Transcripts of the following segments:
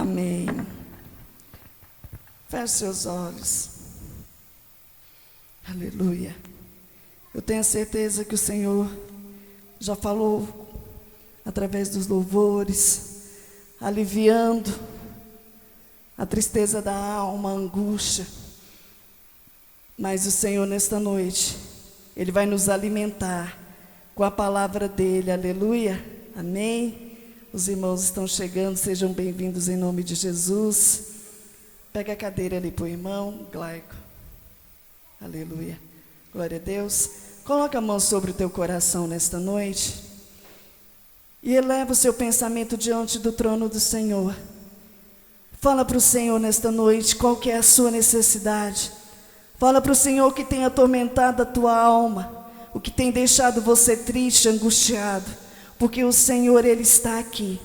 Amém. Feche seus olhos. Aleluia. Eu tenho a certeza que o Senhor já falou através dos louvores, aliviando a tristeza da alma, a angústia. Mas o Senhor, nesta noite, Ele vai nos alimentar com a palavra dEle. Aleluia. Amém. Os irmãos estão chegando, sejam bem-vindos em nome de Jesus. Pega a cadeira ali para o irmão Glaico. Aleluia. Glória a Deus. Coloca a mão sobre o teu coração nesta noite e eleva o seu pensamento diante do trono do Senhor. Fala para o Senhor nesta noite qual que é a sua necessidade. Fala para o Senhor que tem atormentado a tua alma, o que tem deixado você triste, angustiado, porque o Senhor, Ele está aqui.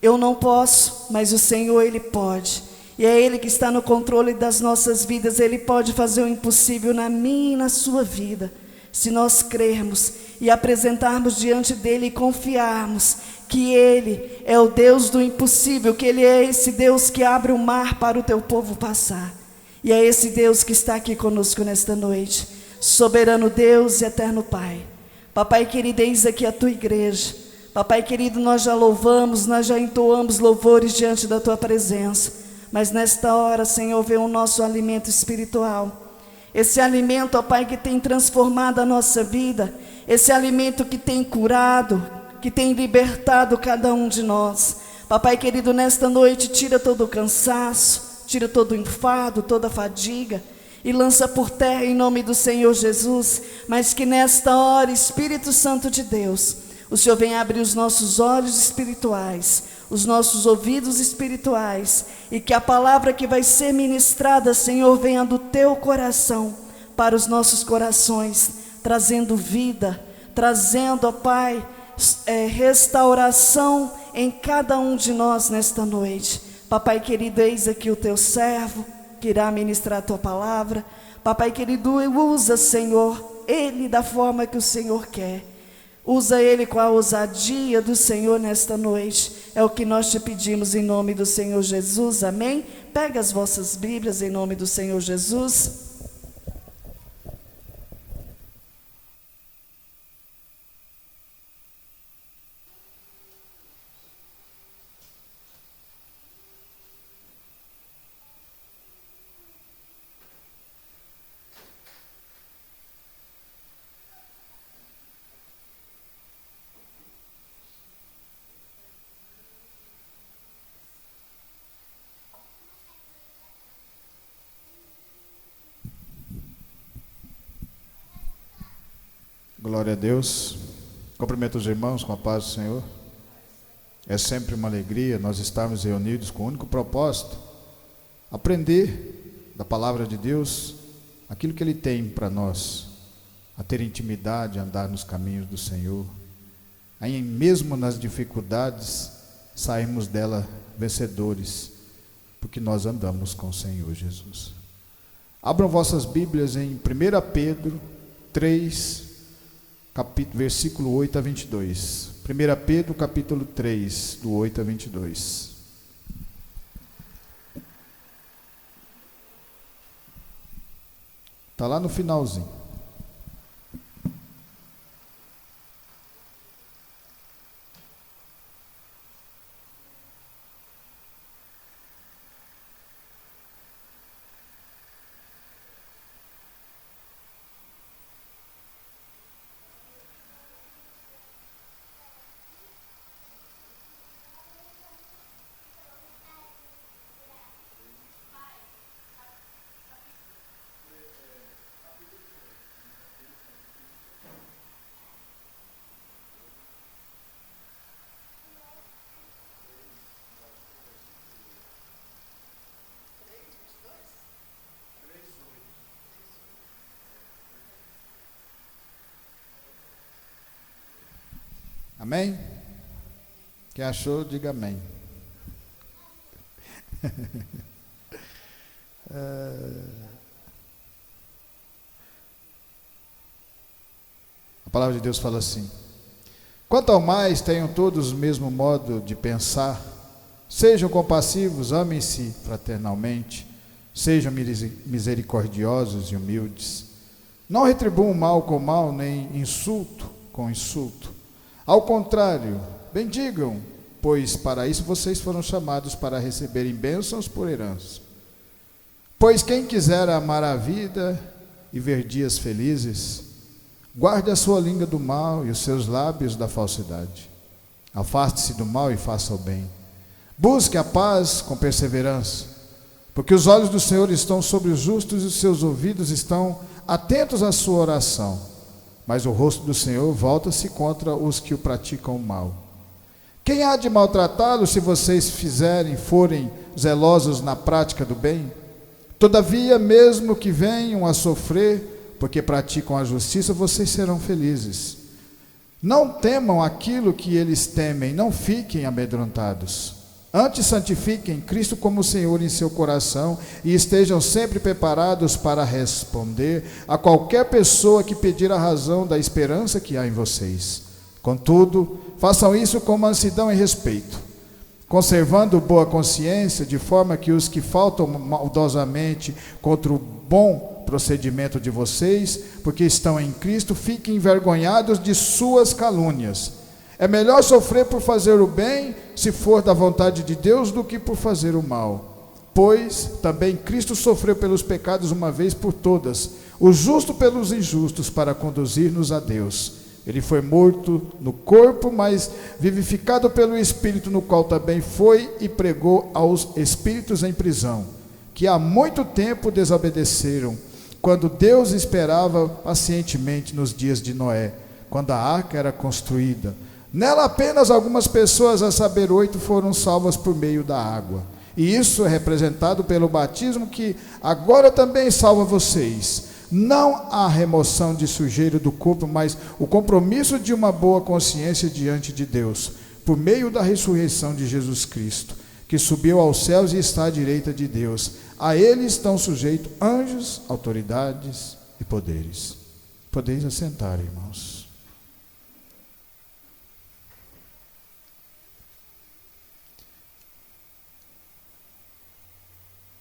Eu não posso, mas o Senhor, Ele pode. E é Ele que está no controle das nossas vidas. Ele pode fazer o impossível na minha e na sua vida. Se nós crermos e apresentarmos diante dEle e confiarmos que Ele é o Deus do impossível, que Ele é esse Deus que abre o mar para o teu povo passar. E é esse Deus que está aqui conosco nesta noite. Soberano Deus e eterno Pai. Papai querido, eis aqui a tua igreja. Papai querido, nós já louvamos, nós já entoamos louvores diante da tua presença. Mas nesta hora, Senhor, vem o nosso alimento espiritual. Esse alimento, ó Pai, que tem transformado a nossa vida. Esse alimento que tem curado, que tem libertado cada um de nós. Papai querido, nesta noite, tira todo o cansaço, tira todo o enfado, toda a fadiga, e lança por terra em nome do Senhor Jesus. Mas que nesta hora, Espírito Santo de Deus, o Senhor venha abrir os nossos olhos espirituais, os nossos ouvidos espirituais, e que a palavra que vai ser ministrada, Senhor, venha do teu coração para os nossos corações, trazendo vida, trazendo, ó Pai, restauração em cada um de nós nesta noite. Papai querido, eis aqui o teu servo, que irá ministrar a tua palavra. Papai querido, usa, Senhor, ele da forma que o Senhor quer. Usa ele com a ousadia do Senhor nesta noite. É o que nós te pedimos em nome do Senhor Jesus. Amém? Pega as vossas Bíblias em nome do Senhor Jesus. Glória a Deus. Cumprimento os irmãos com a paz do Senhor. É sempre uma alegria nós estarmos reunidos com o único propósito: aprender da palavra de Deus aquilo que Ele tem para nós, a ter intimidade, a andar nos caminhos do Senhor. Aí mesmo nas dificuldades, saímos dela vencedores, porque nós andamos com o Senhor Jesus. Abram vossas Bíblias em 1 Pedro 3, versículo 8 a 22. 1 Pedro capítulo 3, do 8 a 22. Está lá no finalzinho. Amém? Quem achou, diga amém. A palavra de Deus fala assim: quanto ao mais tenham todos o mesmo modo de pensar, Sejam compassivos, amem-se fraternalmente, sejam misericordiosos e humildes. Não retribuam mal com mal, nem insulto com insulto. Ao contrário, bendigam, pois para isso vocês foram chamados, para receberem bênçãos por herança. Pois quem quiser amar a vida e ver dias felizes, guarde a sua língua do mal e os seus lábios da falsidade. Afaste-se do mal e faça o bem. Busque a paz com perseverança, porque os olhos do Senhor estão sobre os justos e os seus ouvidos estão atentos à sua oração. Mas o rosto do Senhor volta-se contra os que o praticam mal. Quem há de maltratá-los se vocês forem zelosos na prática do bem? Todavia, mesmo que venham a sofrer, porque praticam a justiça, vocês serão felizes. Não temam aquilo que eles temem, não fiquem amedrontados. Antes santifiquem Cristo como Senhor em seu coração e estejam sempre preparados para responder a qualquer pessoa que pedir a razão da esperança que há em vocês. Contudo, façam isso com mansidão e respeito, conservando boa consciência, de forma que os que faltam maldosamente contra o bom procedimento de vocês, porque estão em Cristo, fiquem envergonhados de suas calúnias. É melhor sofrer por fazer o bem, se for da vontade de Deus, do que por fazer o mal. Pois também Cristo sofreu pelos pecados uma vez por todas, o justo pelos injustos, para conduzir-nos a Deus. Ele foi morto no corpo, mas vivificado pelo Espírito, no qual também foi e pregou aos espíritos em prisão, que há muito tempo desobedeceram, quando Deus esperava pacientemente nos dias de Noé, quando a arca era construída. Nela apenas algumas pessoas, a saber 8, foram salvas por meio da água. E isso é representado pelo batismo, que agora também salva vocês. Não a remoção de sujeira do corpo, mas o compromisso de uma boa consciência diante de Deus, por meio da ressurreição de Jesus Cristo, que subiu aos céus e está à direita de Deus. A ele estão sujeitos anjos, autoridades e poderes. Podeis assentar, irmãos.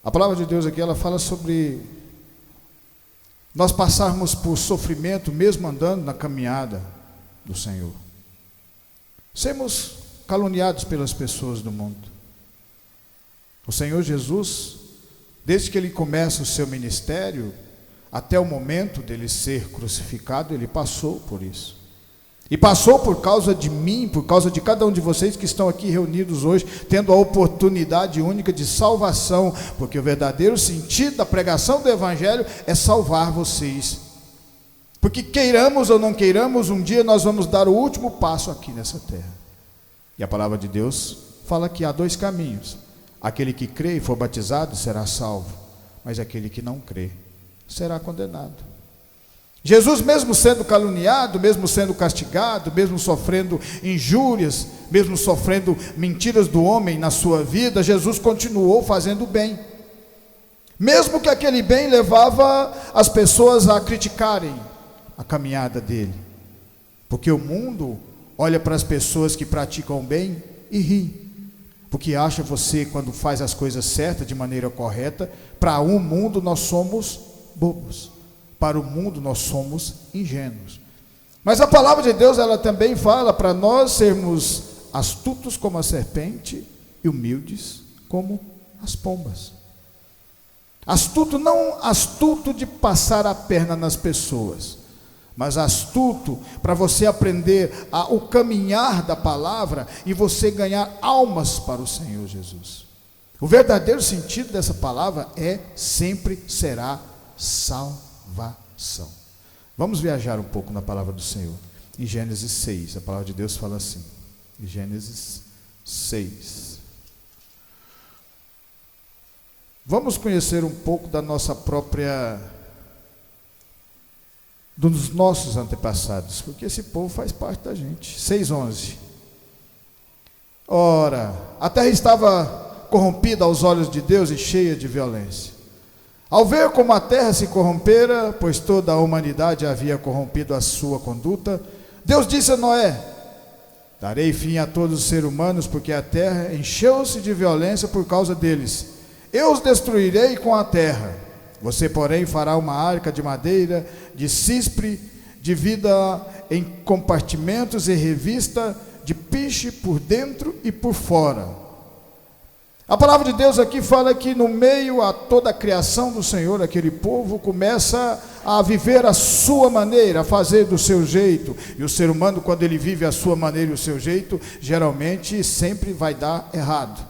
A palavra de Deus aqui, ela fala sobre nós passarmos por sofrimento, mesmo andando na caminhada do Senhor. Sermos caluniados pelas pessoas do mundo. O Senhor Jesus, desde que ele começa o seu ministério, até o momento dele ser crucificado, ele passou por isso. E passou por causa de mim, por causa de cada um de vocês que estão aqui reunidos hoje, tendo a oportunidade única de salvação, porque o verdadeiro sentido da pregação do Evangelho é salvar vocês. Porque queiramos ou não queiramos, um dia nós vamos dar o último passo aqui nessa terra. E a palavra de Deus fala que há 2 caminhos. Aquele que crê e for batizado será salvo, mas aquele que não crê será condenado. Jesus, mesmo sendo caluniado, mesmo sendo castigado, mesmo sofrendo injúrias, mesmo sofrendo mentiras do homem na sua vida, Jesus continuou fazendo bem. Mesmo que aquele bem levava as pessoas a criticarem a caminhada dele. Porque o mundo olha para as pessoas que praticam bem e ri. Porque acha você, quando faz as coisas certas, de maneira correta, para o mundo nós somos bobos. Para o mundo nós somos ingênuos. Mas a palavra de Deus, ela também fala para nós sermos astutos como a serpente e humildes como as pombas. Astuto, não astuto de passar a perna nas pessoas, mas astuto para você aprender o caminhar da palavra e você ganhar almas para o Senhor Jesus. O verdadeiro sentido dessa palavra sempre será salvação. Vamos viajar um pouco na palavra do Senhor. Em Gênesis 6, a palavra de Deus fala assim. Em Gênesis 6. Vamos conhecer um pouco da nossa própria, dos nossos antepassados, porque esse povo faz parte da gente. 6:11. Ora, a terra estava corrompida aos olhos de Deus e cheia de violência. Ao ver como a terra se corrompera, pois toda a humanidade havia corrompido a sua conduta, Deus disse a Noé: Darei fim a todos os seres humanos, porque a terra encheu-se de violência por causa deles. Eu os destruirei com a terra. Você, porém, fará uma arca de madeira, de cispre, divida em compartimentos e revista de piche por dentro e por fora. A palavra de Deus aqui fala que no meio a toda a criação do Senhor, aquele povo começa a viver a sua maneira, a fazer do seu jeito. E o ser humano, quando ele vive a sua maneira e o seu jeito, geralmente sempre vai dar errado.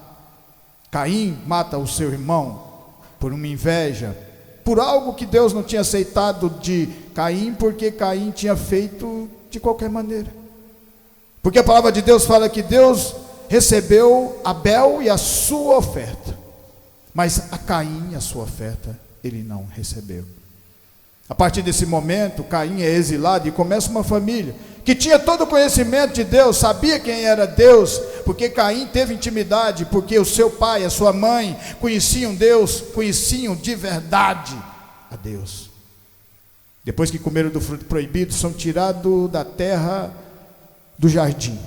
Caim mata o seu irmão por uma inveja, por algo que Deus não tinha aceitado de Caim, porque Caim tinha feito de qualquer maneira. Porque a palavra de Deus fala que Deus recebeu Abel e a sua oferta, mas a Caim, a sua oferta, ele não recebeu. A partir desse momento, Caim é exilado e começa uma família que tinha todo o conhecimento de Deus, sabia quem era Deus, porque Caim teve intimidade, porque o seu pai, a sua mãe conheciam Deus, conheciam de verdade a Deus. Depois que comeram do fruto proibido, são tirados da terra do jardim.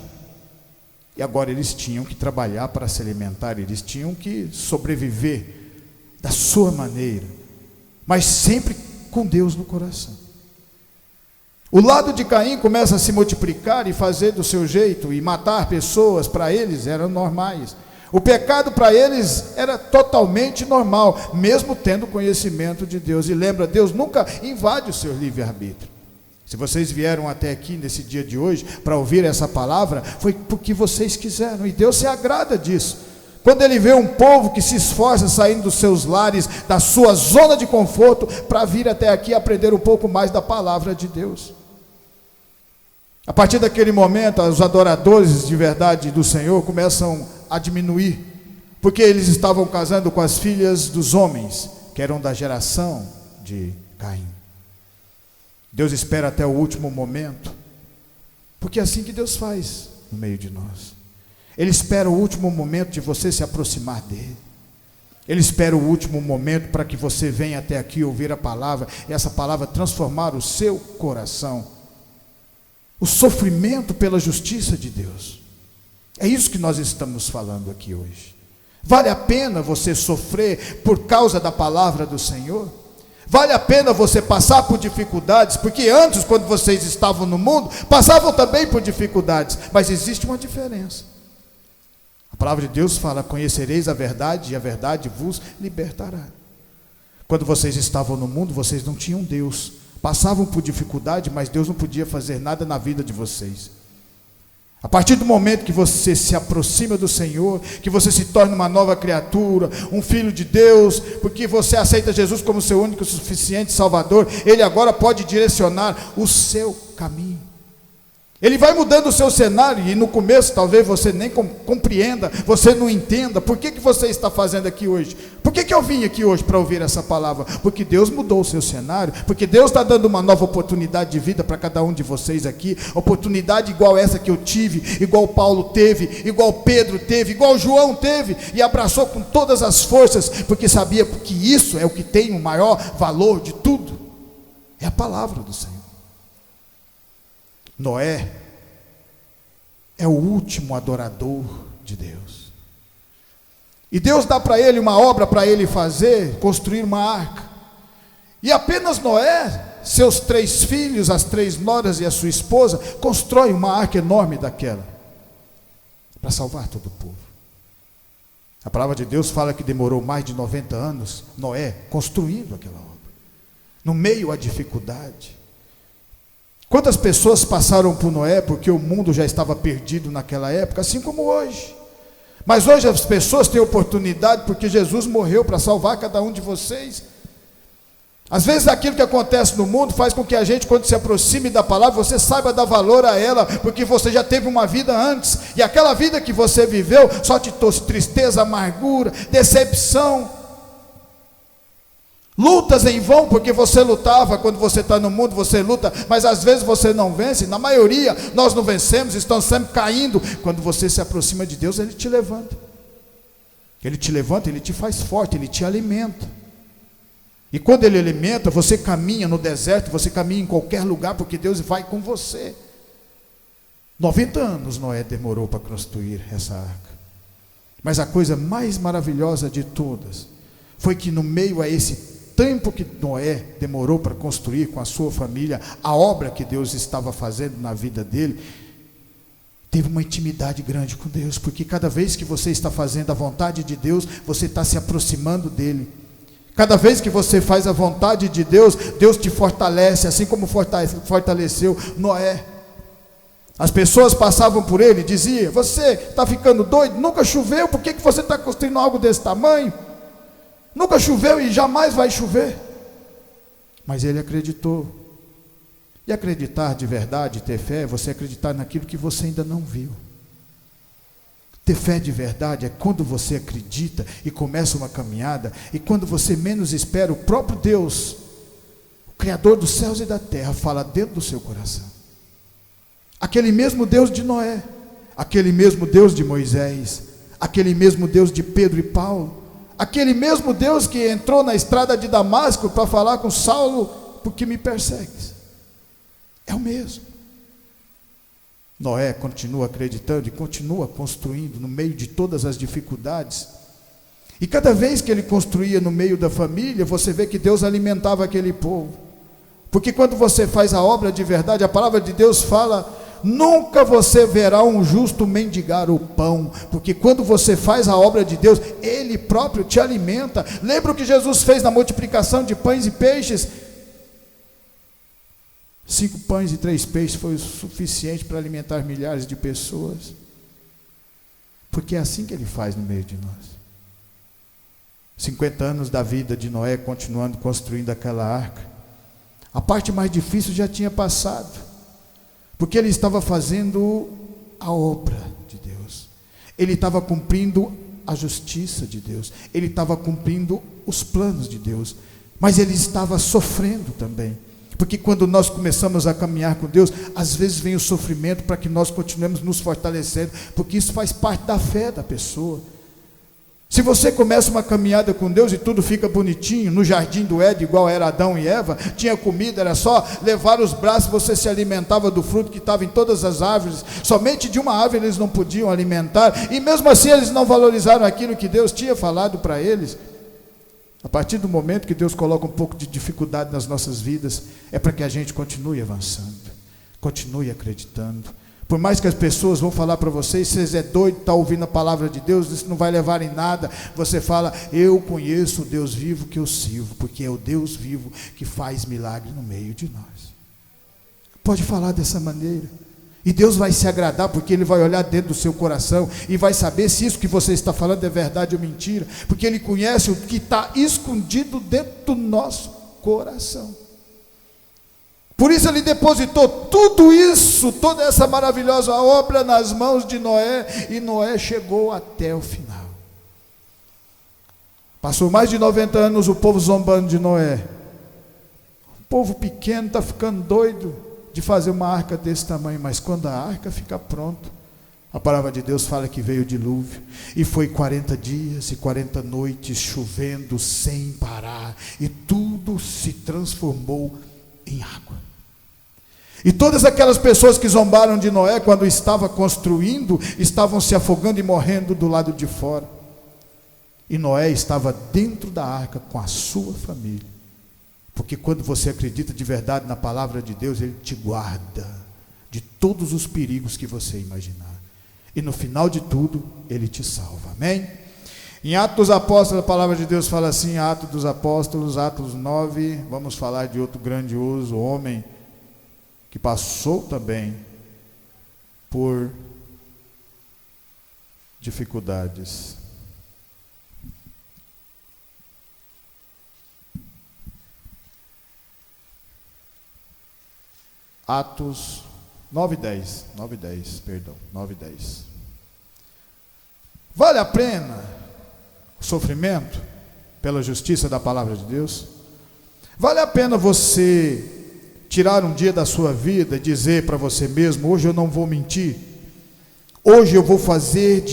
E agora eles tinham que trabalhar para se alimentar, eles tinham que sobreviver da sua maneira, mas sempre com Deus no coração. O lado de Caim começa a se multiplicar e fazer do seu jeito, e matar pessoas para eles eram normais. O pecado para eles era totalmente normal, mesmo tendo conhecimento de Deus. E lembra, Deus nunca invade o seu livre-arbítrio. Se vocês vieram até aqui nesse dia de hoje para ouvir essa palavra, foi porque vocês quiseram, e Deus se agrada disso. Quando Ele vê um povo que se esforça saindo dos seus lares, da sua zona de conforto, para vir até aqui aprender um pouco mais da palavra de Deus. A partir daquele momento, os adoradores de verdade do Senhor começam a diminuir, porque eles estavam casando com as filhas dos homens, que eram da geração de Caim. Deus espera até o último momento, porque é assim que Deus faz no meio de nós. Ele espera o último momento de você se aproximar dele. Ele espera o último momento para que você venha até aqui ouvir a palavra, e essa palavra transformar o seu coração. O sofrimento pela justiça de Deus. É isso que nós estamos falando aqui hoje. Vale a pena você sofrer por causa da palavra do Senhor? Vale a pena você passar por dificuldades, porque antes, quando vocês estavam no mundo, passavam também por dificuldades, mas existe uma diferença. A palavra de Deus fala: conhecereis a verdade e a verdade vos libertará. Quando vocês estavam no mundo, vocês não tinham Deus, passavam por dificuldade, mas Deus não podia fazer nada na vida de vocês. A partir do momento que você se aproxima do Senhor, que você se torna uma nova criatura, um filho de Deus, porque você aceita Jesus como seu único e suficiente Salvador, Ele agora pode direcionar o seu caminho. Ele vai mudando o seu cenário, e no começo talvez você nem compreenda, você não entenda, por que você está fazendo aqui hoje? Por que eu vim aqui hoje para ouvir essa palavra? Porque Deus mudou o seu cenário, porque Deus está dando uma nova oportunidade de vida para cada um de vocês aqui, oportunidade igual essa que eu tive, igual Paulo teve, igual Pedro teve, igual João teve, e abraçou com todas as forças, porque sabia que isso é o que tem o maior valor de tudo, é a palavra do Senhor. Noé é o último adorador de Deus. E Deus dá para ele uma obra para ele fazer, construir uma arca. E apenas Noé, seus 3 filhos, as 3 noras e a sua esposa, constrói uma arca enorme daquela, para salvar todo o povo. A palavra de Deus fala que demorou mais de 90 anos, Noé, construindo aquela obra, no meio à dificuldade. Quantas pessoas passaram por Noé, porque o mundo já estava perdido naquela época, assim como hoje. Mas hoje as pessoas têm oportunidade, porque Jesus morreu para salvar cada um de vocês. Às vezes aquilo que acontece no mundo faz com que a gente, quando se aproxime da palavra, você saiba dar valor a ela, porque você já teve uma vida antes, e aquela vida que você viveu só te trouxe tristeza, amargura, decepção, lutas em vão, porque você lutava. Quando você está no mundo, você luta, mas às vezes você não vence. Na maioria nós não vencemos, estamos sempre caindo. Quando você se aproxima de Deus, Ele te levanta, Ele te faz forte, Ele te alimenta. E quando Ele alimenta, você caminha no deserto, você caminha em qualquer lugar, porque Deus vai com você. 90 anos Noé demorou para construir essa arca. Mas a coisa mais maravilhosa de todas foi que no meio a esse tempo que Noé demorou para construir com a sua família, a obra que Deus estava fazendo na vida dele, teve uma intimidade grande com Deus, porque cada vez que você está fazendo a vontade de Deus, você está se aproximando dele. Cada vez que você faz a vontade de Deus, Deus te fortalece, assim como fortaleceu Noé. As pessoas passavam por ele e diziam: você está ficando doido? Nunca choveu, por que você está construindo algo desse tamanho? Nunca choveu e jamais vai chover. Mas ele acreditou. E acreditar de verdade, ter fé, é você acreditar naquilo que você ainda não viu. Ter fé de verdade é quando você acredita e começa uma caminhada, e quando você menos espera, o próprio Deus, o Criador dos céus e da terra, fala dentro do seu coração. Aquele mesmo Deus de Noé, aquele mesmo Deus de Moisés, aquele mesmo Deus de Pedro e Paulo, aquele mesmo Deus que entrou na estrada de Damasco para falar com Saulo: por que me persegues? É o mesmo. Noé continua acreditando e continua construindo no meio de todas as dificuldades. E cada vez que ele construía no meio da família, você vê que Deus alimentava aquele povo. Porque quando você faz a obra de verdade, a palavra de Deus fala: nunca você verá um justo mendigar o pão, porque quando você faz a obra de Deus, Ele próprio te alimenta. Lembra o que Jesus fez na multiplicação de pães e peixes? 5 pães e 3 peixes foi o suficiente para alimentar milhares de pessoas, porque é assim que Ele faz no meio de nós. 50 anos da vida de Noé, continuando construindo aquela arca. A parte mais difícil já tinha passado, porque ele estava fazendo a obra de Deus, ele estava cumprindo a justiça de Deus, ele estava cumprindo os planos de Deus, mas ele estava sofrendo também, porque quando nós começamos a caminhar com Deus, às vezes vem o sofrimento para que nós continuemos nos fortalecendo, porque isso faz parte da fé da pessoa. Se você começa uma caminhada com Deus e tudo fica bonitinho, no jardim do Éden, igual era Adão e Eva, tinha comida, era só levar os braços, você se alimentava do fruto que estava em todas as árvores, somente de uma árvore eles não podiam alimentar, e mesmo assim eles não valorizaram aquilo que Deus tinha falado para eles. A partir do momento que Deus coloca um pouco de dificuldade nas nossas vidas, é para que a gente continue avançando, continue acreditando. Por mais que as pessoas vão falar para vocês: vocês é doido, está ouvindo a palavra de Deus, isso não vai levar em nada. Você fala: eu conheço o Deus vivo que eu sirvo, porque é o Deus vivo que faz milagre no meio de nós. Pode falar dessa maneira, e Deus vai se agradar, porque Ele vai olhar dentro do seu coração e vai saber se isso que você está falando é verdade ou mentira, porque Ele conhece o que está escondido dentro do nosso coração. Por isso Ele depositou tudo isso, toda essa maravilhosa obra nas mãos de Noé, e Noé chegou até o final. Passou mais de 90 anos o povo zombando de Noé. O povo pequeno está ficando doido de fazer uma arca desse tamanho, mas quando a arca ficar pronta, a palavra de Deus fala que veio o dilúvio, e foi 40 dias e 40 noites chovendo sem parar, e tudo se transformou em água. E todas aquelas pessoas que zombaram de Noé quando estava construindo, estavam se afogando e morrendo do lado de fora. E Noé estava dentro da arca com a sua família. Porque quando você acredita de verdade na palavra de Deus, Ele te guarda de todos os perigos que você imaginar. E no final de tudo, Ele te salva. Amém? Em Atos dos Apóstolos, a palavra de Deus fala assim, Atos dos Apóstolos, Atos 9, vamos falar de outro grandioso homem, que passou também por dificuldades. Atos 9:10, 9:10. Vale a pena o sofrimento pela justiça da palavra de Deus? Vale a pena você tirar um dia da sua vida e dizer para você mesmo: hoje eu não vou mentir, hoje eu vou fazer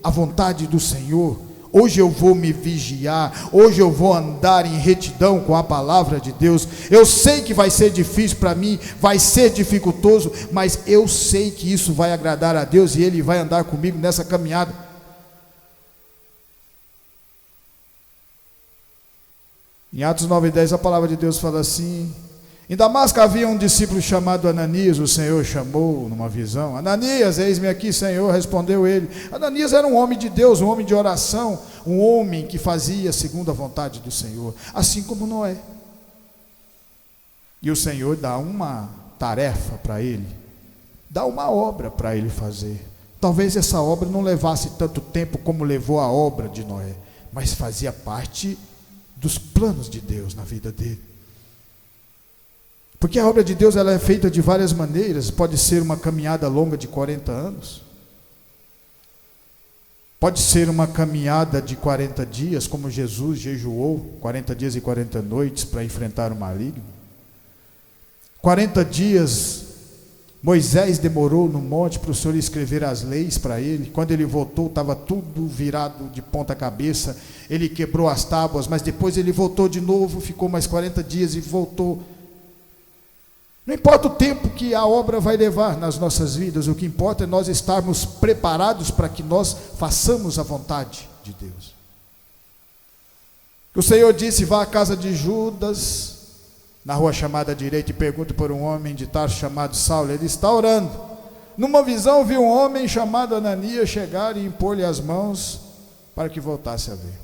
a vontade do Senhor, Hoje eu vou me vigiar, hoje eu vou andar em retidão com a palavra de Deus. Eu sei que vai ser difícil para mim, vai ser dificultoso, mas eu sei que isso vai agradar a Deus e Ele vai andar comigo nessa caminhada. Em Atos 9:10 a palavra de Deus fala assim: em Damasco havia um discípulo chamado Ananias, o Senhor chamou numa visão. Ananias, eis-me aqui, Senhor, respondeu ele. Ananias era um homem de Deus, um homem de oração, um homem que fazia segundo a vontade do Senhor, assim como Noé. E o Senhor dá uma tarefa para ele, dá uma obra para ele fazer. Talvez essa obra não levasse tanto tempo como levou a obra de Noé, mas fazia parte dos planos de Deus na vida dele. Porque a obra de Deus ela é feita de várias maneiras. Pode ser uma caminhada longa de 40 anos. Pode ser uma caminhada de 40 dias, como Jesus jejuou 40 dias e 40 noites para enfrentar o maligno. 40 dias Moisés demorou no monte para o Senhor escrever as leis para ele. Quando ele voltou, estava tudo virado de ponta cabeça. Ele quebrou as tábuas, mas depois ele voltou de novo, ficou mais 40 dias e voltou. Não importa o tempo que a obra vai levar nas nossas vidas, o que importa é nós estarmos preparados para que nós façamos a vontade de Deus. O Senhor disse: vá à casa de Judas, na rua chamada à direita, e pergunte por um homem de Tarso chamado Saulo, ele está orando. Numa visão viu um homem chamado Ananias chegar e impor-lhe as mãos para que voltasse a ver.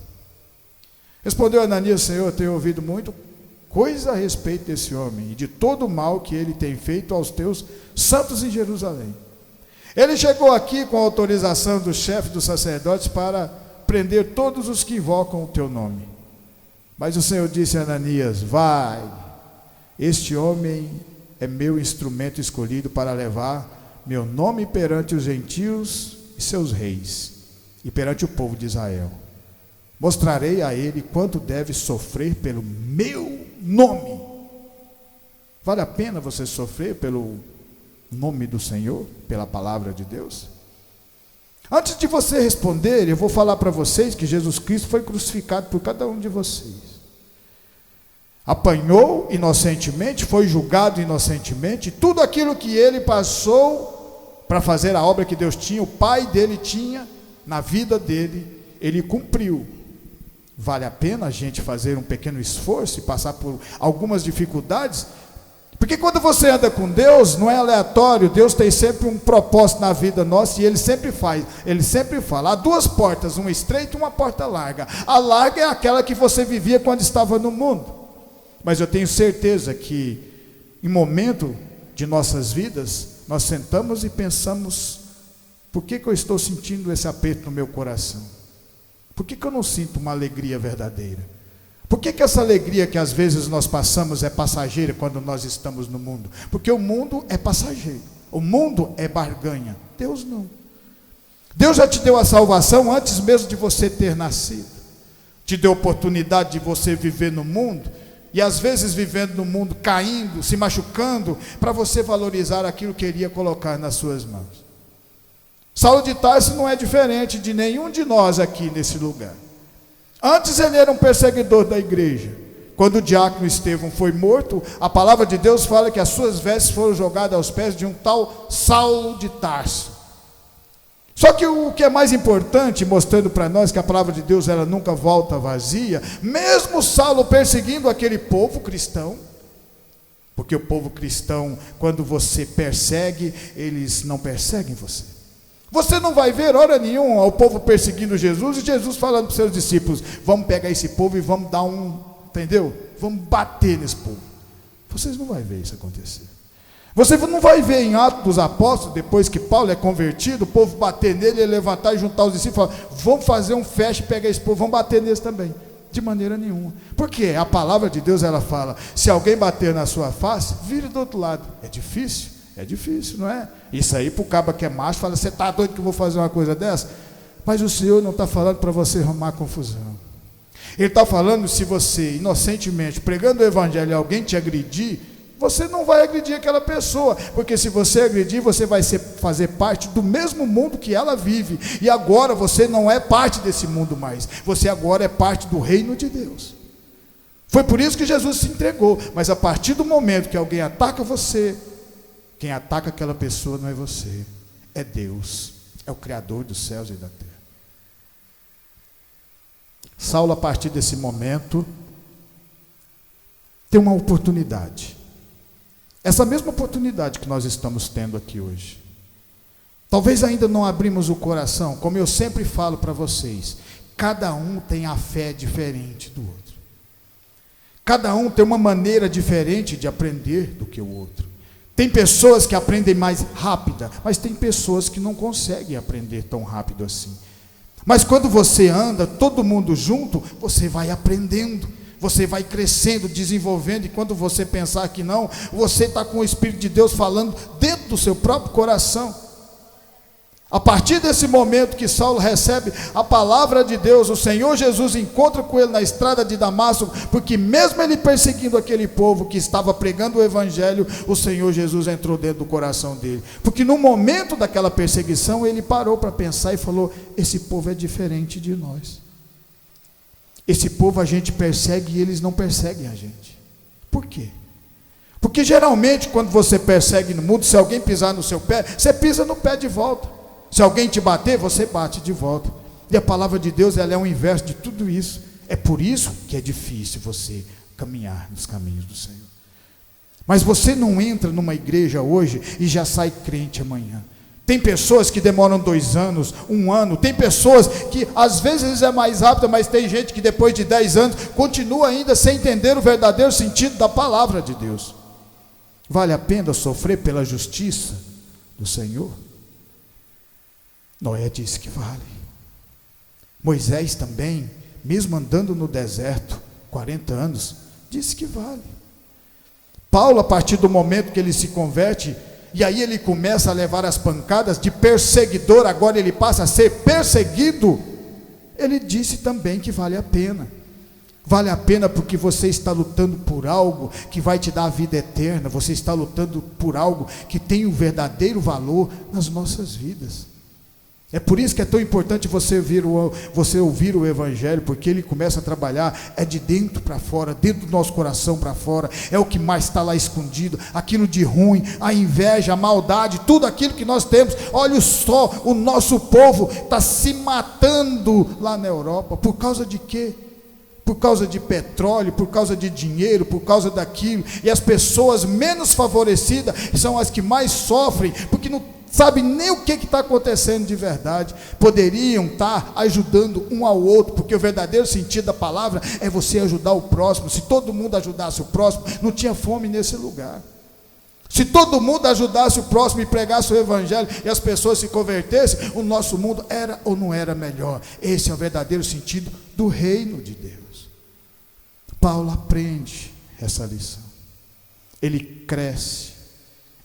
Respondeu Ananias: Senhor, tenho ouvido muito coisa a respeito desse homem e de todo o mal que ele tem feito aos teus santos em Jerusalém. Ele chegou aqui com a autorização do chefe dos sacerdotes para prender todos os que invocam o teu nome. Mas o Senhor disse a Ananias: vai, este homem é meu instrumento escolhido para levar meu nome perante os gentios e seus reis e perante o povo de Israel. Mostrarei a ele quanto deve sofrer pelo meu nome. Vale a pena você sofrer pelo nome do Senhor, pela palavra de Deus? Antes de você responder, eu vou falar para vocês que Jesus Cristo foi crucificado por cada um de vocês. Apanhou inocentemente, foi julgado inocentemente, tudo aquilo que ele passou para fazer a obra que Deus tinha, o Pai dele tinha na vida dele, ele cumpriu. Vale a pena a gente fazer um pequeno esforço e passar por algumas dificuldades? Porque quando você anda com Deus, não é aleatório. Deus tem sempre um propósito na vida nossa, e Ele sempre fala, há duas portas, uma estreita e uma porta larga. A larga é aquela que você vivia quando estava no mundo, mas eu tenho certeza que em momento de nossas vidas, nós sentamos e pensamos: por que eu estou sentindo esse aperto no meu coração? Por que eu não sinto uma alegria verdadeira? Por que essa alegria que às vezes nós passamos é passageira quando nós estamos no mundo? Porque o mundo é passageiro, o mundo é barganha, Deus não. Deus já te deu a salvação antes mesmo de você ter nascido, te deu a oportunidade de você viver no mundo, e às vezes vivendo no mundo, caindo, se machucando, para você valorizar aquilo que Ele ia colocar nas suas mãos. Saulo de Tarso não é diferente de nenhum de nós aqui nesse lugar. Antes ele era um perseguidor da igreja. Quando o diácono Estevão foi morto, a palavra de Deus fala que as suas vestes foram jogadas aos pés de um tal Saulo de Tarso. Só que o que é mais importante, mostrando para nós que a palavra de Deus ela nunca volta vazia, mesmo Saulo perseguindo aquele povo cristão, porque o povo cristão, quando você persegue, eles não perseguem você. Você não vai ver hora nenhuma o povo perseguindo Jesus, e Jesus falando para os seus discípulos: vamos pegar esse povo e vamos dar entendeu? Vamos bater nesse povo. Vocês não vão ver isso acontecer. Você não vai ver em Atos dos Apóstolos, depois que Paulo é convertido, o povo bater nele, ele levantar e juntar os discípulos e falar: vamos fazer um festa e pegar esse povo, vamos bater neles também. De maneira nenhuma. Porque a palavra de Deus ela fala: se alguém bater na sua face, vire do outro lado. É difícil? É difícil, não é? Isso aí para o cabo que é macho, fala: você está doido que eu vou fazer uma coisa dessa? Mas o Senhor não está falando para você arrumar confusão. Ele está falando: se você inocentemente, pregando o evangelho, alguém te agredir, você não vai agredir aquela pessoa, porque se você agredir, você vai fazer parte do mesmo mundo que ela vive, e agora você não é parte desse mundo mais, você agora é parte do reino de Deus. Foi por isso que Jesus se entregou. Mas a partir do momento que alguém ataca você, quem ataca aquela pessoa não é você, é Deus, é o Criador dos céus e da terra. Saulo, a partir desse momento, tem uma oportunidade. Essa mesma oportunidade que nós estamos tendo aqui hoje. Talvez ainda não abrimos o coração, como eu sempre falo para vocês, cada um tem a fé diferente do outro. Cada um tem uma maneira diferente de aprender do que o outro. Tem pessoas que aprendem mais rápida, mas tem pessoas que não conseguem aprender tão rápido assim. Mas quando você anda, todo mundo junto, você vai aprendendo, você vai crescendo, desenvolvendo, e quando você pensar que não, você está com o Espírito de Deus falando dentro do seu próprio coração. A partir desse momento que Saulo recebe a palavra de Deus, o Senhor Jesus encontra com ele na estrada de Damasco, porque mesmo ele perseguindo aquele povo que estava pregando o evangelho, o Senhor Jesus entrou dentro do coração dele, porque no momento daquela perseguição, ele parou para pensar e falou: esse povo é diferente de nós, esse povo a gente persegue e eles não perseguem a gente. Por quê? Porque geralmente quando você persegue no mundo, se alguém pisar no seu pé, você pisa no pé de volta. Se alguém te bater, você bate de volta. E a palavra de Deus, ela é o inverso de tudo isso. É por isso que é difícil você caminhar nos caminhos do Senhor. Mas você não entra numa igreja hoje e já sai crente amanhã. Tem pessoas que demoram 2 anos, 1 ano. Tem pessoas que às vezes é mais rápido, mas tem gente que depois de 10 anos continua ainda sem entender o verdadeiro sentido da palavra de Deus. Vale a pena sofrer pela justiça do Senhor? Noé disse que vale. Moisés também, mesmo andando no deserto 40 anos, disse que vale. Paulo, a partir do momento que ele se converte, e aí ele começa a levar as pancadas de perseguidor, agora ele passa a ser perseguido, ele disse também que vale a pena. Vale a pena porque você está lutando por algo que vai te dar a vida eterna, você está lutando por algo que tem um verdadeiro valor nas nossas vidas. É por isso que é tão importante você ouvir o Evangelho, porque ele começa a trabalhar, é de dentro para fora, dentro do nosso coração para fora, é o que mais está lá escondido, aquilo de ruim, a inveja, a maldade, tudo aquilo que nós temos. Olha só, o nosso povo está se matando lá na Europa, por causa de quê? Por causa de petróleo, por causa de dinheiro, por causa daquilo, e as pessoas menos favorecidas são as que mais sofrem, porque não sabe nem o que está acontecendo de verdade. Poderiam estar ajudando um ao outro, porque o verdadeiro sentido da palavra é você ajudar o próximo. Se todo mundo ajudasse o próximo, não tinha fome nesse lugar. Se todo mundo ajudasse o próximo e pregasse o evangelho e as pessoas se convertessem, o nosso mundo era ou não era melhor. Esse é o verdadeiro sentido do reino de Deus. Paulo aprende essa lição, ele cresce,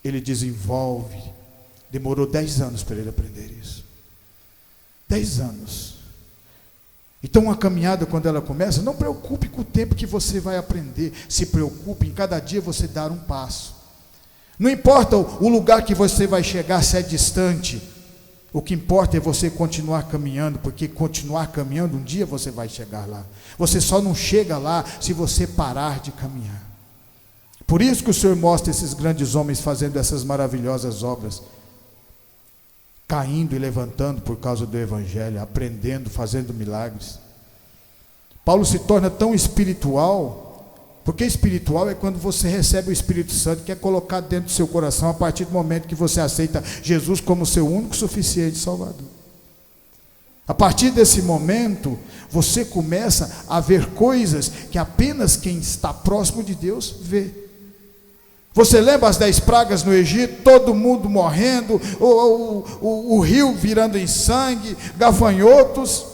ele desenvolve. Demorou 10 anos para ele aprender isso. 10 anos. Então a caminhada, quando ela começa, não preocupe com o tempo que você vai aprender. Se preocupe em cada dia você dar um passo. Não importa o lugar que você vai chegar, se é distante. O que importa é você continuar caminhando, porque continuar caminhando, um dia você vai chegar lá. Você só não chega lá se você parar de caminhar. Por isso que o Senhor mostra esses grandes homens fazendo essas maravilhosas obras, caindo e levantando por causa do evangelho, aprendendo, fazendo milagres. Paulo se torna tão espiritual, porque espiritual é quando você recebe o Espírito Santo, que é colocado dentro do seu coração a partir do momento que você aceita Jesus como seu único suficiente Salvador. A partir desse momento, você começa a ver coisas que apenas quem está próximo de Deus vê. Você lembra as 10 pragas no Egito, todo mundo morrendo, o rio virando em sangue, gafanhotos?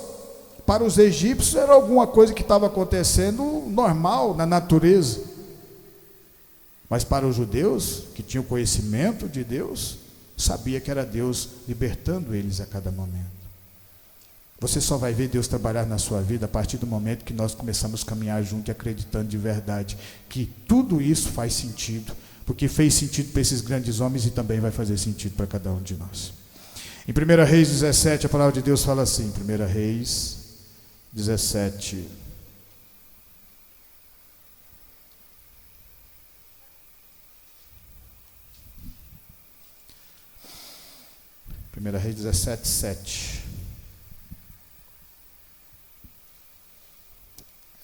Para os egípcios era alguma coisa que estava acontecendo normal na natureza. Mas para os judeus, que tinham conhecimento de Deus, sabia que era Deus libertando eles a cada momento. Você só vai ver Deus trabalhar na sua vida a partir do momento que nós começamos a caminhar junto e acreditando de verdade que tudo isso faz sentido, porque fez sentido para esses grandes homens e também vai fazer sentido para cada um de nós. Em 1 Reis 17, a palavra de Deus fala assim, 1 Reis 17. Primeira Reis 17, 7.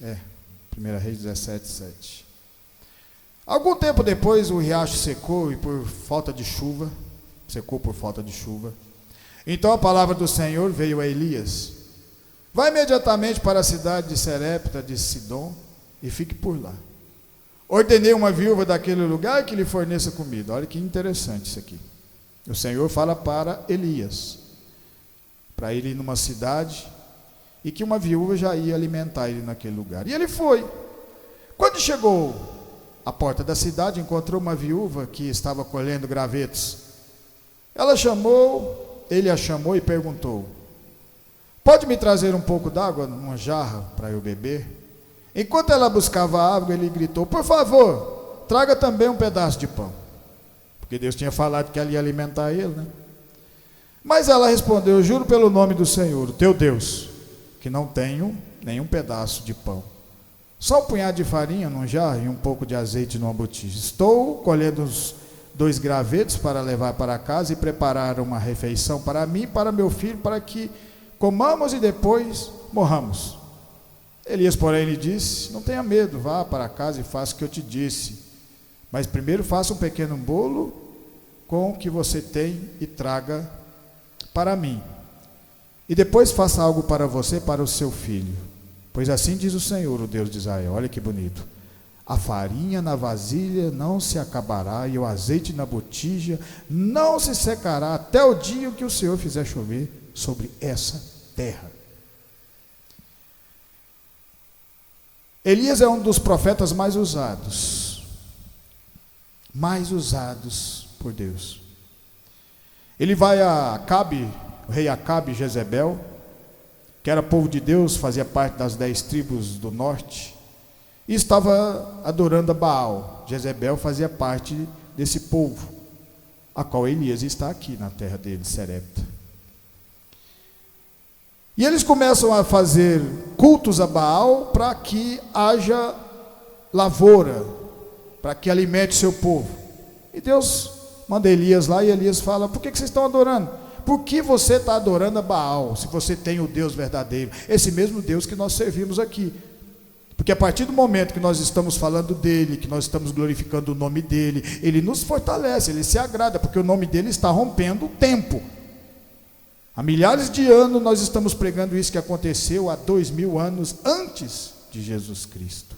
1 Reis 17, 7. Algum tempo depois o riacho secou por falta de chuva. Então a palavra do Senhor veio a Elias: vai imediatamente para a cidade de Serepta de Sidom e fique por lá. Ordenei uma viúva daquele lugar que lhe forneça comida. Olha que interessante isso aqui. O Senhor fala para Elias, para ele ir numa cidade, e que uma viúva já ia alimentar ele naquele lugar. E ele foi. Quando chegou à porta da cidade, encontrou uma viúva que estava colhendo gravetos. Ele a chamou e perguntou: pode me trazer um pouco d'água numa jarra para eu beber? Enquanto ela buscava água, ele gritou: por favor, traga também um pedaço de pão. Porque Deus tinha falado que ela ia alimentar ele, né? Mas ela respondeu: eu juro pelo nome do Senhor, o teu Deus, que não tenho nenhum pedaço de pão. Só um punhado de farinha num jarro e um pouco de azeite numa botija. Estou colhendo os 2 gravetos para levar para casa e preparar uma refeição para mim e para meu filho, para que comamos e depois morramos. Elias, porém, lhe disse: não tenha medo, vá para casa e faça o que eu te disse. Mas primeiro faça um pequeno bolo com o que você tem e traga para mim. E depois faça algo para você e para o seu filho. Pois assim diz o Senhor, o Deus de Israel. Olha que bonito. A farinha na vasilha não se acabará e o azeite na botija não se secará até o dia que o Senhor fizer chover sobre essa terra. Elias é um dos profetas mais usados por Deus. Ele vai a Acabe, o rei Acabe, Jezebel, que era povo de Deus, fazia parte das 10 tribos do norte, e estava adorando a Baal. Jezebel fazia parte desse povo, a qual Elias está aqui na terra dele, Serepta. E eles começam a fazer cultos a Baal para que haja lavoura, para que alimente seu povo. E Deus manda Elias lá, e Elias fala: por que vocês estão adorando? Por que você está adorando a Baal, se você tem o Deus verdadeiro, esse mesmo Deus que nós servimos aqui? Porque a partir do momento que nós estamos falando dele, que nós estamos glorificando o nome dele, ele nos fortalece, ele se agrada, porque o nome dele está rompendo o tempo. Há milhares de anos nós estamos pregando isso que aconteceu há 2000 anos antes de Jesus Cristo.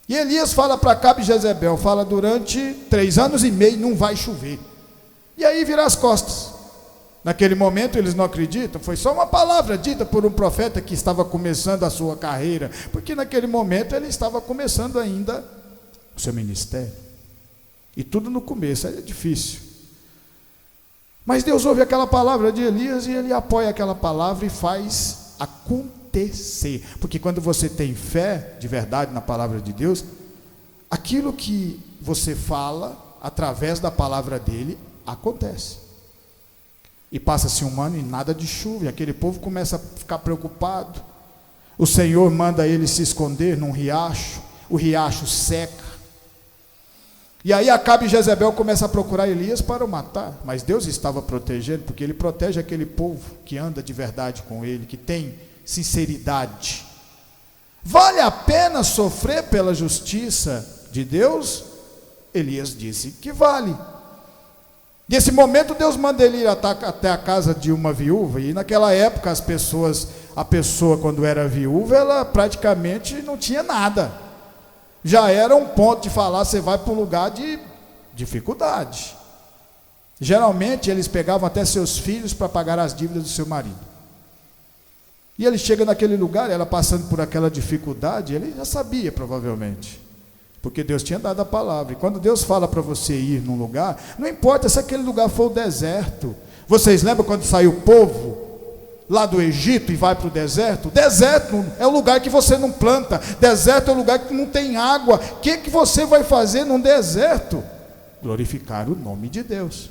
E Elias fala para Acabe e Jezebel, fala: durante 3 anos e meio não vai chover. E aí vira as costas. Naquele momento eles não acreditam, foi só uma palavra dita por um profeta que estava começando a sua carreira, porque naquele momento ele estava começando ainda o seu ministério. E tudo no começo é difícil. Mas Deus ouve aquela palavra de Elias e ele apoia aquela palavra e faz acontecer. Porque quando você tem fé de verdade na palavra de Deus, aquilo que você fala através da palavra dele acontece. E passa-se um ano e nada de chuva, e aquele povo começa a ficar preocupado. O Senhor manda ele se esconder num riacho, o riacho seca. E aí Acabe e Jezebel começam a procurar Elias para o matar, mas Deus estava protegendo, porque ele protege aquele povo que anda de verdade com ele, que tem sinceridade. Vale a pena sofrer pela justiça de Deus? Elias disse que vale. Nesse momento Deus manda ele ir até a casa de uma viúva, e naquela época a pessoa quando era viúva, ela praticamente não tinha nada. Já era um ponto de falar: você vai para um lugar de dificuldade. Geralmente eles pegavam até seus filhos para pagar as dívidas do seu marido. E ele chega naquele lugar, ela passando por aquela dificuldade, ele já sabia provavelmente, porque Deus tinha dado a palavra. E quando Deus fala para você ir num lugar, não importa se aquele lugar for o deserto. Vocês lembram quando saiu o povo lá do Egito e vai para o deserto? Deserto é o lugar que você não planta, deserto é o lugar que não tem água. O que você vai fazer num deserto? Glorificar o nome de Deus,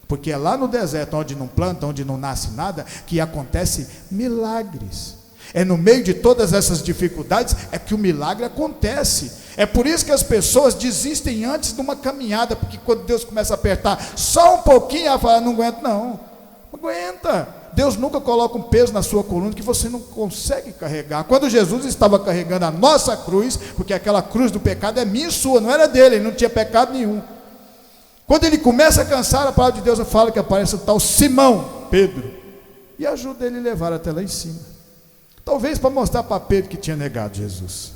porque é lá no deserto, onde não planta, onde não nasce nada, que acontece milagres. É no meio de todas essas dificuldades é que o milagre acontece. É por isso que as pessoas desistem antes de uma caminhada, porque quando Deus começa a apertar só um pouquinho, ela fala: não aguento não aguenta. Deus nunca coloca um peso na sua coluna que você não consegue carregar. Quando Jesus estava carregando a nossa cruz, porque aquela cruz do pecado é minha e sua, não era dele, ele não tinha pecado nenhum. Quando ele começa a cansar, a palavra de Deus fala que aparece o tal Simão, Pedro, e ajuda ele a levar até lá em cima. Talvez para mostrar para Pedro que tinha negado Jesus.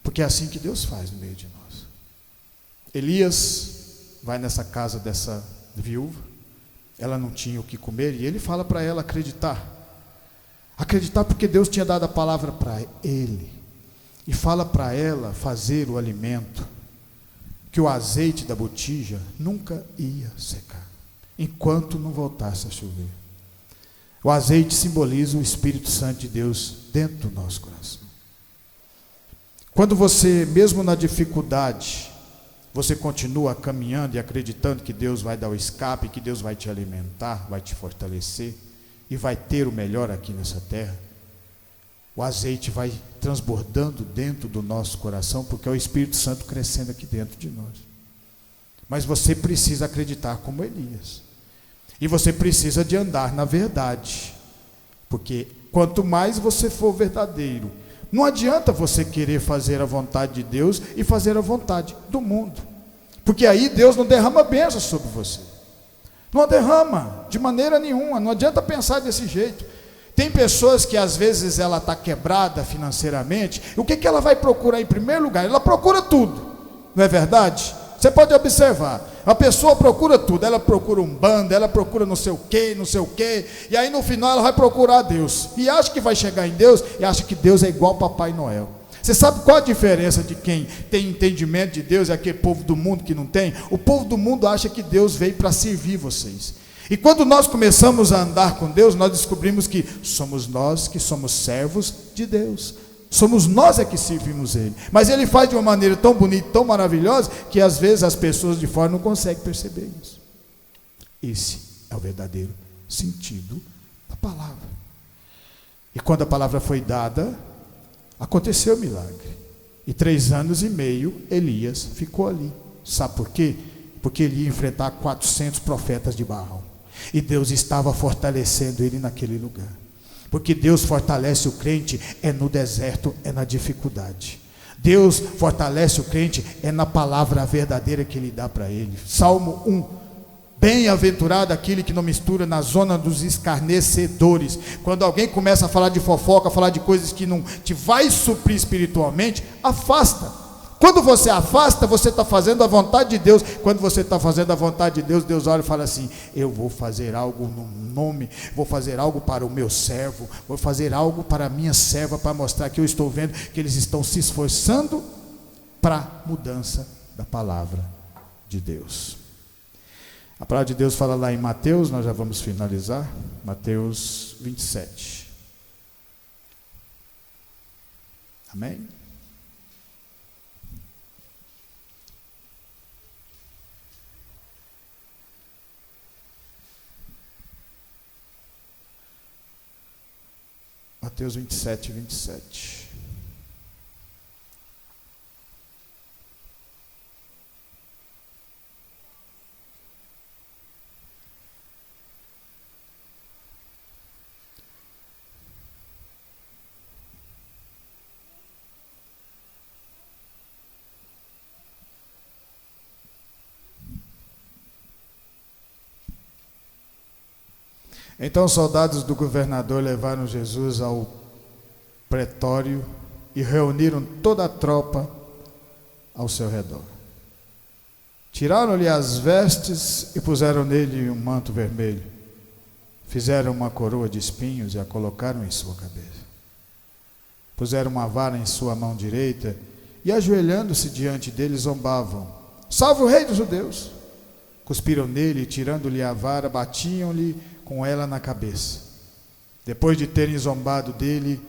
Porque é assim que Deus faz no meio de nós. Elias vai nessa casa dessa viúva, ela não tinha o que comer, e ele fala para ela acreditar. Acreditar porque Deus tinha dado a palavra para ele. E fala para ela fazer o alimento, que o azeite da botija nunca ia secar, enquanto não voltasse a chover. O azeite simboliza o Espírito Santo de Deus dentro do nosso coração. Quando você, mesmo na dificuldade, você continua caminhando e acreditando que Deus vai dar o escape, que Deus vai te alimentar, vai te fortalecer e vai ter o melhor aqui nessa terra, o azeite vai transbordando dentro do nosso coração, porque é o Espírito Santo crescendo aqui dentro de nós. Mas você precisa acreditar como Elias, e você precisa de andar na verdade, porque quanto mais você for verdadeiro, não adianta você querer fazer a vontade de Deus e fazer a vontade do mundo, porque aí Deus não derrama bênção sobre você, não derrama de maneira nenhuma. Não adianta pensar desse jeito. Tem pessoas que às vezes ela está quebrada financeiramente, o que ela vai procurar em primeiro lugar? Ela procura tudo, não é verdade? Você pode observar, a pessoa procura tudo, ela procura um bando, ela procura não sei o que, e aí no final ela vai procurar Deus, e acha que vai chegar em Deus, e acha que Deus é igual Papai Noel. Você sabe qual a diferença de quem tem entendimento de Deus e aquele povo do mundo que não tem? O povo do mundo acha que Deus veio para servir vocês. E quando nós começamos a andar com Deus, nós descobrimos que somos nós que somos servos de Deus. Somos nós é que servimos Ele. Mas Ele faz de uma maneira tão bonita, tão maravilhosa, que às vezes as pessoas de fora não conseguem perceber isso. Esse é o verdadeiro sentido da palavra. E quando a palavra foi dada, aconteceu o milagre. E 3 anos e meio Elias ficou ali. Sabe por quê? Porque ele ia enfrentar 400 profetas de Baal. E Deus estava fortalecendo ele naquele lugar. Porque Deus fortalece o crente é no deserto, é na dificuldade. Deus fortalece o crente é na palavra verdadeira que Ele dá para ele. Salmo 1: bem-aventurado aquele que não mistura na zona dos escarnecedores. Quando alguém começa a falar de fofoca, a falar de coisas que não te vai suprir espiritualmente, afasta. Quando você afasta, você está fazendo a vontade de Deus. Quando você está fazendo a vontade de Deus, Deus olha e fala assim: eu vou fazer algo no nome, vou fazer algo para o meu servo, vou fazer algo para a minha serva, para mostrar que eu estou vendo que eles estão se esforçando para a mudança da palavra de Deus. A palavra de Deus fala lá em Mateus, nós já vamos finalizar, Mateus 27. Amém? Mateus 27, 27. Então os soldados do governador levaram Jesus ao pretório e reuniram toda a tropa ao seu redor. Tiraram-lhe as vestes e puseram nele um manto vermelho. Fizeram uma coroa de espinhos e a colocaram em sua cabeça. Puseram uma vara em sua mão direita e, ajoelhando-se diante dele, zombavam: salve o rei dos judeus! Cuspiram nele, tirando-lhe a vara, batiam-lhe com ela na cabeça. Depois de terem zombado dele,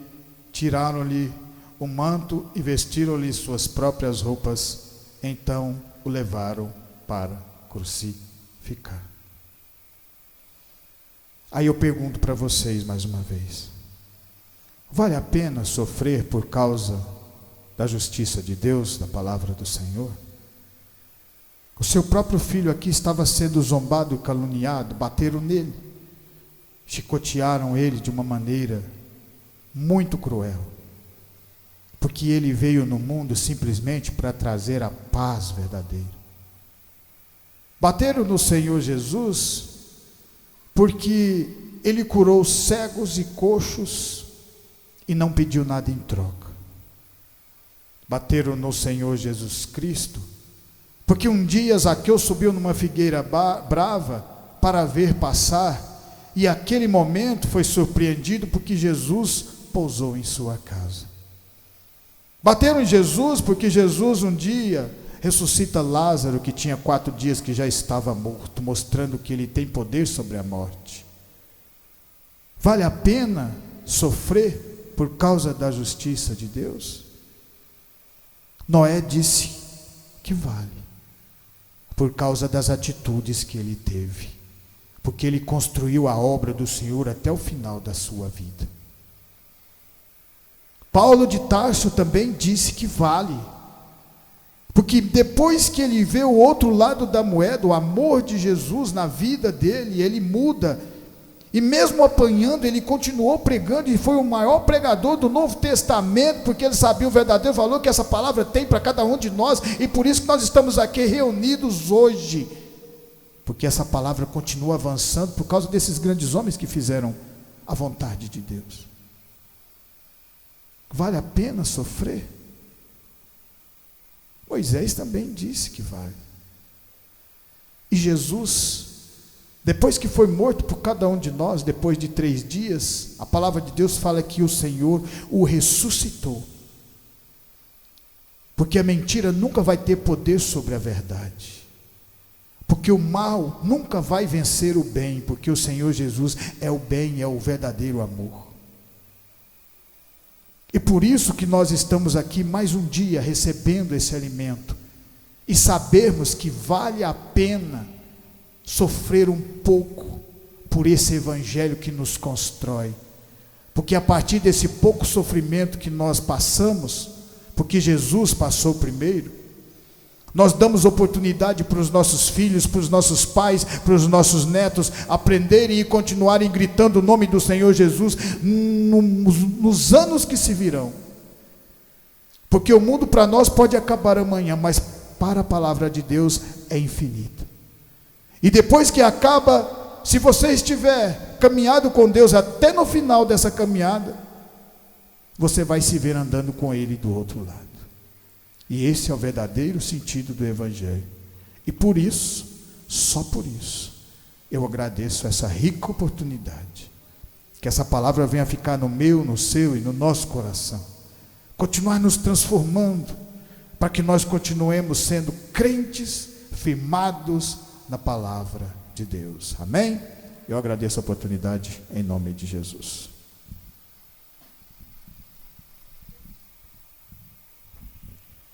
tiraram-lhe o manto e vestiram-lhe suas próprias roupas. Então o levaram para crucificar. Aí eu pergunto para vocês mais uma vez: vale a pena sofrer por causa da justiça de Deus, da palavra do Senhor? O seu próprio filho aqui estava sendo zombado, caluniado, bateram nele, chicotearam ele de uma maneira muito cruel, porque ele veio no mundo simplesmente para trazer a paz verdadeira. Bateram no Senhor Jesus porque ele curou cegos e coxos e não pediu nada em troca. Bateram no Senhor Jesus Cristo porque um dia Zaqueu subiu numa figueira brava para ver passar, e aquele momento foi surpreendido porque Jesus pousou em sua casa. Bateram em Jesus porque Jesus um dia ressuscita Lázaro, que tinha 4 dias que já estava morto, mostrando que ele tem poder sobre a morte. Vale a pena sofrer por causa da justiça de Deus? Noé disse que vale, por causa das atitudes que ele teve, porque ele construiu a obra do Senhor até o final da sua vida. Paulo de Tarso também disse que vale, porque depois que ele vê o outro lado da moeda, o amor de Jesus na vida dele, ele muda, e mesmo apanhando, ele continuou pregando, e foi o maior pregador do Novo Testamento, porque ele sabia o verdadeiro valor que essa palavra tem para cada um de nós, e por isso que nós estamos aqui reunidos hoje, porque essa palavra continua avançando, por causa desses grandes homens que fizeram a vontade de Deus. Vale a pena sofrer? Moisés também disse que vale. E Jesus, depois que foi morto por cada um de nós, depois de 3 dias, a palavra de Deus fala que o Senhor o ressuscitou. Porque a mentira nunca vai ter poder sobre a verdade. Porque o mal nunca vai vencer o bem, porque o Senhor Jesus é o bem, é o verdadeiro amor. E por isso que nós estamos aqui mais um dia recebendo esse alimento, e sabermos que vale a pena sofrer um pouco por esse evangelho que nos constrói, porque a partir desse pouco sofrimento que nós passamos, porque Jesus passou primeiro, nós damos oportunidade para os nossos filhos, para os nossos pais, para os nossos netos aprenderem e continuarem gritando o nome do Senhor Jesus nos anos que se virão, porque o mundo para nós pode acabar amanhã, mas para a palavra de Deus é infinita. E depois que acaba, se você estiver caminhado com Deus até no final dessa caminhada, você vai se ver andando com Ele do outro lado. E esse é o verdadeiro sentido do Evangelho. E por isso, só por isso, eu agradeço essa rica oportunidade. Que essa palavra venha ficar no meu, no seu e no nosso coração. Continuar nos transformando, para que nós continuemos sendo crentes, firmados na palavra de Deus. Amém? Eu agradeço a oportunidade em nome de Jesus.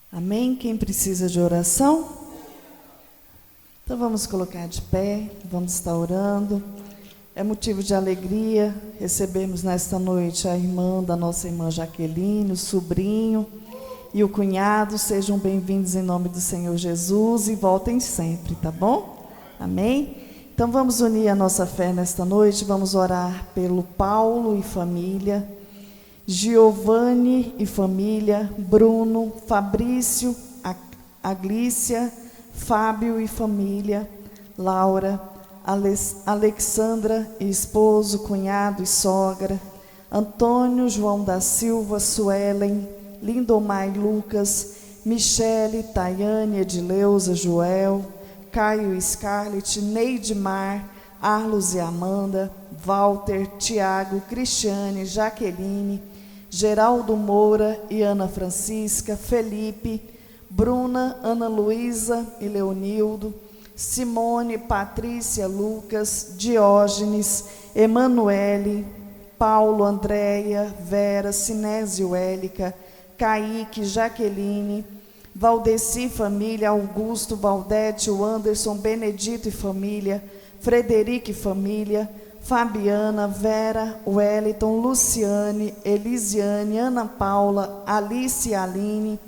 Amém? Quem precisa de oração? Então vamos colocar de pé, vamos estar orando. É motivo de alegria recebermos nesta noite a irmã da nossa irmã Jaqueline, o sobrinho e o cunhado. Sejam bem-vindos em nome do Senhor Jesus e voltem sempre, tá bom? Amém? Então vamos unir a nossa fé nesta noite, vamos orar pelo Paulo e família, Giovanni e família, Bruno, Fabrício, Aglícia, Fábio e família, Laura, Alexandra e esposo, cunhado e sogra, Antônio, João da Silva, Suelen, Lindomar e Lucas, Michele, Tayane, Edileuza, Joel, Caio e Scarlett, Neidmar, Arlos e Amanda, Walter, Tiago, Cristiane, Jaqueline, Geraldo Moura e Ana Francisca, Felipe, Bruna, Ana Luísa e Leonildo, Simone, Patrícia, Lucas, Diógenes, Emanuele, Paulo, Andréia, Vera, Sinésio, Élica, Kaique, Jaqueline, Valdeci, família, Augusto, Valdete, Anderson, Benedito e família, Frederico e família, Fabiana, Vera, Wellington, Luciane, Elisiane, Ana Paula, Alice e Aline,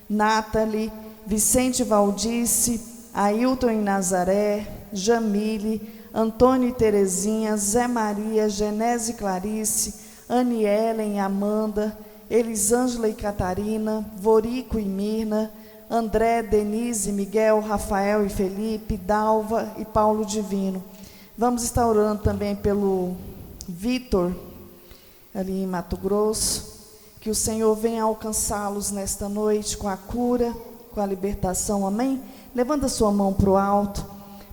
Nathalie, Vicente Valdice, Ailton em Nazaré, Jamile, Antônio e Terezinha, Zé Maria, Genese e Clarice, Anielen e Amanda, Elisângela e Catarina, Vorico e Mirna, André, Denise, Miguel, Rafael e Felipe, Dalva e Paulo Divino. Vamos estar orando também pelo Vitor, ali em Mato Grosso, que o Senhor venha alcançá-los nesta noite com a cura, com a libertação, amém? Levanta sua mão para o alto,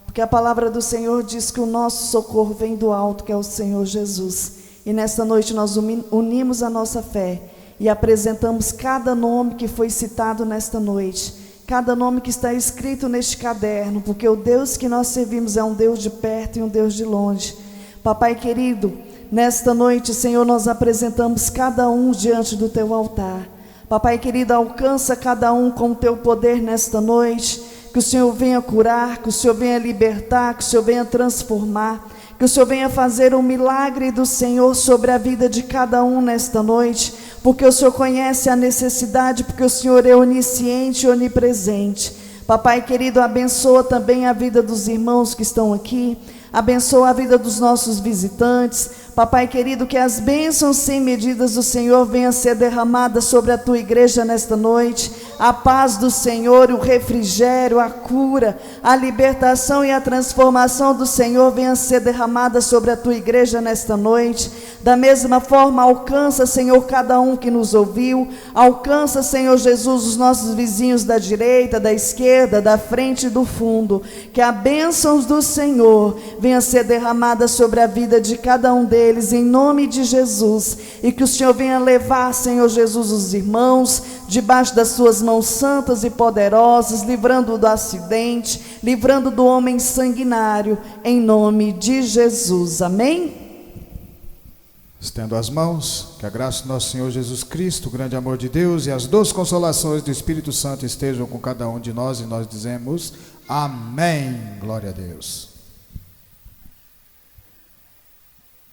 porque a palavra do Senhor diz que o nosso socorro vem do alto, que é o Senhor Jesus. E nesta noite nós unimos a nossa fé e apresentamos cada nome que foi citado nesta noite, cada nome que está escrito neste caderno, porque o Deus que nós servimos é um Deus de perto e um Deus de longe. Papai querido, nesta noite, Senhor, nós apresentamos cada um diante do teu altar. Papai querido, alcança cada um com o teu poder nesta noite, que o Senhor venha curar, que o Senhor venha libertar, que o Senhor venha transformar, que o Senhor venha fazer um milagre do Senhor sobre a vida de cada um nesta noite, porque o Senhor conhece a necessidade, porque o Senhor é onisciente e onipresente. Papai querido, abençoa também a vida dos irmãos que estão aqui, abençoa a vida dos nossos visitantes. Papai querido, que as bênçãos sem medidas do Senhor venham ser derramadas sobre a tua igreja nesta noite, a paz do Senhor, o refrigério, a cura, a libertação e a transformação do Senhor venham ser derramadas sobre a tua igreja nesta noite. Da mesma forma, alcança, Senhor, cada um que nos ouviu, alcança, Senhor Jesus, os nossos vizinhos da direita, da esquerda, da frente e do fundo, que a bênção do Senhor venha ser derramada sobre a vida de cada um deles, em nome de Jesus, e que o Senhor venha levar, Senhor Jesus, os irmãos, debaixo das suas mãos santas e poderosas, livrando do acidente, livrando do homem sanguinário, em nome de Jesus, amém? Estendo as mãos, que a graça do nosso Senhor Jesus Cristo, o grande amor de Deus e as doces consolações do Espírito Santo estejam com cada um de nós, e nós dizemos amém, glória a Deus.